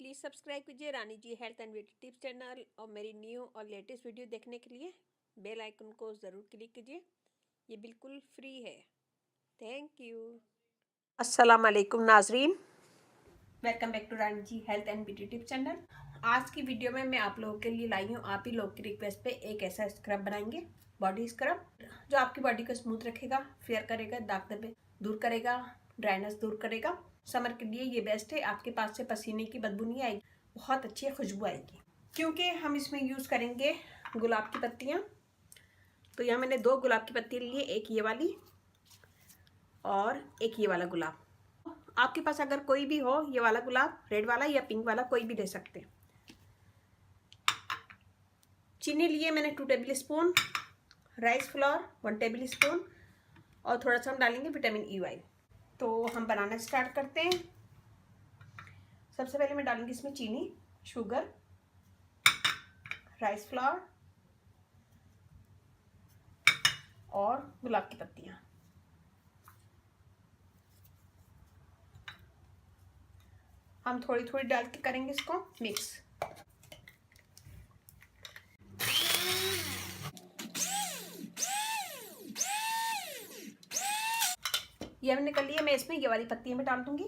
Please subscribe कीजिए Rani ji health and beauty tips channel और मेरी न्यू और लेटेस्ट वीडियो देखने के लिए बेल आइकन को ज़रूर क्लिक कीजिए। ये बिल्कुल फ्री है। Thank you. अस्सलाम वालेकुम नाजरीन, welcome back to Rani ji health and beauty tips channel. आज की वीडियो में मैं आप लोगों के लिए लाई हूँ आप ही लोग की रिक्वेस्ट पे एक ऐसा स्क्रब बनाएंगे, बॉडी स्क्रब, जो आपकी बॉडी को स्मूथ रखेगा, फेयर करेगा, दाग धब्बे दूर करेगा, ड्राइनेस दूर करेगा। समर के लिए ये बेस्ट है। आपके पास से पसीने की बदबू नहीं आएगी, बहुत अच्छी खुशबू आएगी, क्योंकि हम इसमें यूज़ करेंगे गुलाब की पत्तियाँ। तो यहाँ मैंने 2 गुलाब की पत्ती ली है, एक ये वाली और एक ये वाला गुलाब। आपके पास अगर कोई भी हो, ये वाला गुलाब, रेड वाला या पिंक वाला, कोई भी ले सकते। चीनी लिए मैंने 2 table spoon, rice flour 1 table spoon और थोड़ा सा हम डालेंगे विटामिन ई ऑयल। तो हम बनाना स्टार्ट करते हैं। सबसे पहले मैं डालूंगी इसमें चीनी, शुगर, राइस फ्लोर और गुलाब की पत्तियाँ। हम थोड़ी थोड़ी डाल के करेंगे इसको मिक्स। ये हमने कर लिया। मैं इसमें ये वाली पत्तियाँ में डाल दूंगी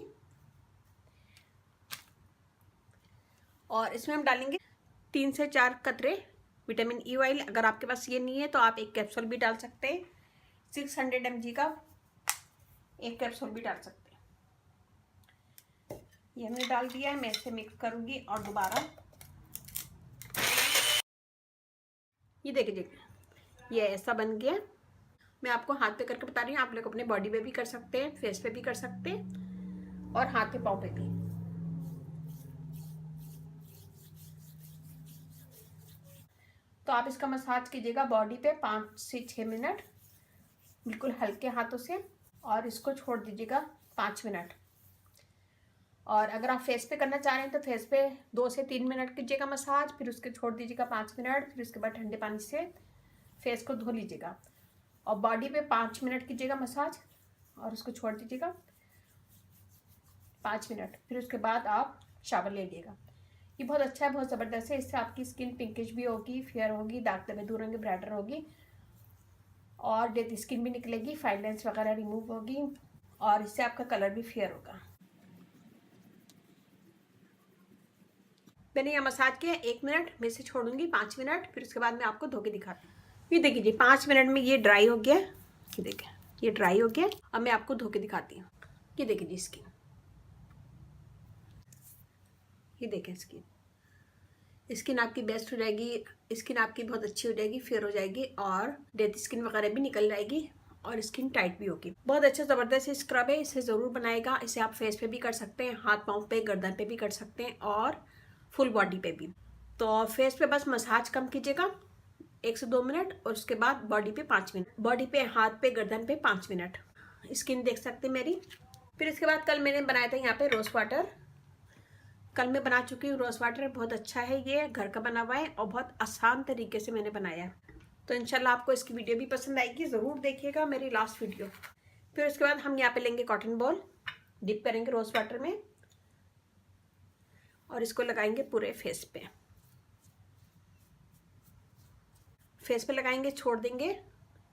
और इसमें हम डालेंगे 3 से 4 कतरे विटामिन ई ऑयल। अगर आपके पास ये नहीं है तो आप एक कैप्सूल भी डाल सकते हैं। 600 mg का एक कैप्सूल भी डाल सकते हैं। ये हमने डाल दिया है। मैं इसे मिक्स करूंगी और दोबारा ये देखिए ये ऐसा बन गया। मैं आपको हाथ पे करके बता रही हूँ, आप लोग अपने बॉडी पे भी कर सकते हैं, फेस पे भी कर सकते हैं और हाथ पे पाँव पे भी। तो आप इसका मसाज कीजिएगा बॉडी पे 5 से 6 मिनट बिल्कुल हल्के हाथों से और इसको छोड़ दीजिएगा 5 मिनट। और अगर आप फेस पे करना चाह रहे हैं तो फेस पे 2 से 3 मिनट कीजिएगा मसाज, फिर उसके छोड़ दीजिएगा 5 मिनट, फिर उसके बाद ठंडे पानी से फेस को धो लीजिएगा। और बॉडी पे 5 मिनट कीजिएगा मसाज और उसको छोड़ दीजिएगा 5 मिनट, फिर उसके बाद आप शावर ले लीजिएगा। ये बहुत अच्छा है, बहुत ज़बरदस्त है। इससे आपकी स्किन पिंकिश भी होगी, फेयर होगी, दाग धब्बे दूर होंगे, ब्राइटर होगी और डेड स्किन भी निकलेगी, फाइन लाइन्स वगैरह रिमूव होगी और इससे आपका कलर भी फेयर होगा। मैंने यहाँ मसाज किया 1 मिनट, मैं इसे छोड़ूंगी 5 मिनट, फिर उसके बाद मैं आपको धो के दिखाती हूँ। ये देखिए जी 5 मिनट में ये ड्राई हो गया। ये देखिए ये ड्राई हो गया। अब मैं आपको धो के दिखाती हूँ। ये देखिए जी स्किन, ये देखें स्किन आपकी बेस्ट हो जाएगी। स्किन आपकी बहुत अच्छी हो जाएगी, फेयर हो जाएगी और डेड स्किन वगैरह भी निकल जाएगी और स्किन टाइट भी होगी। बहुत अच्छा ज़बरदस्त स्क्रब है, इसे ज़रूर बनाएगा। इसे आप फेस पे भी कर सकते हैं, हाथ पाँव पे, गर्दन पे भी कर सकते हैं और फुल बॉडी पे भी। तो फेस पे बस मसाज कम कीजिएगा 1 से 2 मिनट और उसके बाद बॉडी पे 5 मिनट, बॉडी पे, हाथ पे, गर्दन पे 5 मिनट। स्किन देख सकते हैं मेरी। फिर इसके बाद कल मैंने बनाया था यहाँ पे रोज़ वाटर। कल मैं बना चुकी हूँ रोज़ वाटर, बहुत अच्छा है, ये घर का बना हुआ है और बहुत आसान तरीके से मैंने बनाया है। तो इंशाल्लाह आपको इसकी वीडियो भी पसंद आएगी, ज़रूर देखिएगा मेरी लास्ट वीडियो। फिर उसके बाद हम यहाँ पे लेंगे कॉटन बॉल, डिप करेंगे रोज़ वाटर में और इसको लगाएंगे पूरे फेस पे। फेस पे लगाएंगे, छोड़ देंगे,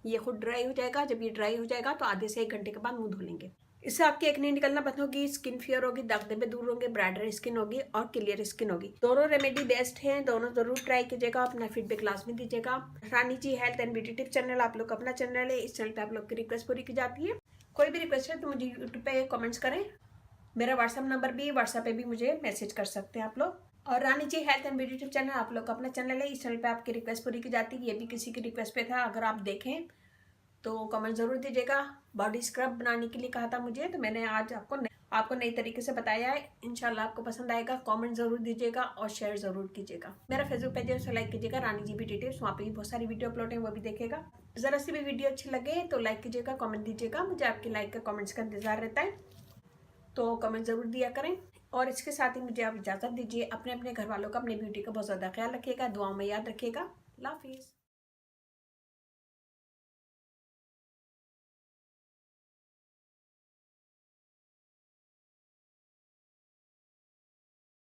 ये खुद ड्राई हो जाएगा। जब ये ड्राई हो जाएगा तो आधे से 1 घंटे के बाद मुंह धो लेंगे। इससे आपकी एक्ने निकलना बंद होगी, स्किन फेयर होगी, दाग धब्बे दूर होंगे, ब्राइटर स्किन होगी और क्लियर स्किन होगी। दोनों रेमेडी बेस्ट हैं, दोनों जरूर ट्राई कीजिएगा, अपना फीडबैक लाजमी दीजिएगा। Rani ji health and beauty tips channel आप लोग अपना चैनल है, इस चैनल पे आप लोग की रिक्वेस्ट पूरी की जाती है। कोई भी रिक्वेस्ट है तो मुझे यूट्यूब पे कॉमेंट्स करें। मेरा व्हाट्सअप नंबर भी, व्हाट्सएप पे भी मुझे मैसेज कर सकते हैं आप लोग। और Rani ji health and beauty tips channel आप लोग का अपना चैनल है, इस चैनल पे आपकी रिक्वेस्ट पूरी की जाती है। ये भी किसी की रिक्वेस्ट पे था, अगर आप देखें तो कमेंट ज़रूर दीजिएगा। बॉडी स्क्रब बनाने के लिए कहा था मुझे, तो मैंने आज आपको नई तरीके से बताया है। इंशाल्लाह आपको पसंद आएगा। कमेंट ज़रूर दीजिएगा और शेयर ज़रूर कीजिएगा। मेरा फेसबुक पेज है, उसे लाइक कीजिएगा, रानी जी ब्यूटी टिप्स। वहाँ पे भी बहुत सारी वीडियो अपलोड है, वो भी देखेगा। ज़रा सी भी वीडियो अच्छी लगे तो लाइक कीजिएगा, कमेंट दीजिएगा। मुझे आपकी लाइक का, कमेंट्स का इंतजार रहता है, तो कमेंट ज़रूर दिया करें। और इसके साथ ही मुझे आप इजाज़त दीजिए। अपने घर वालों का, अपने ब्यूटी का बहुत ज़्यादा ख्याल रखिएगा, दुआओं में याद रखिएगा। अल्लाह हाफिज़।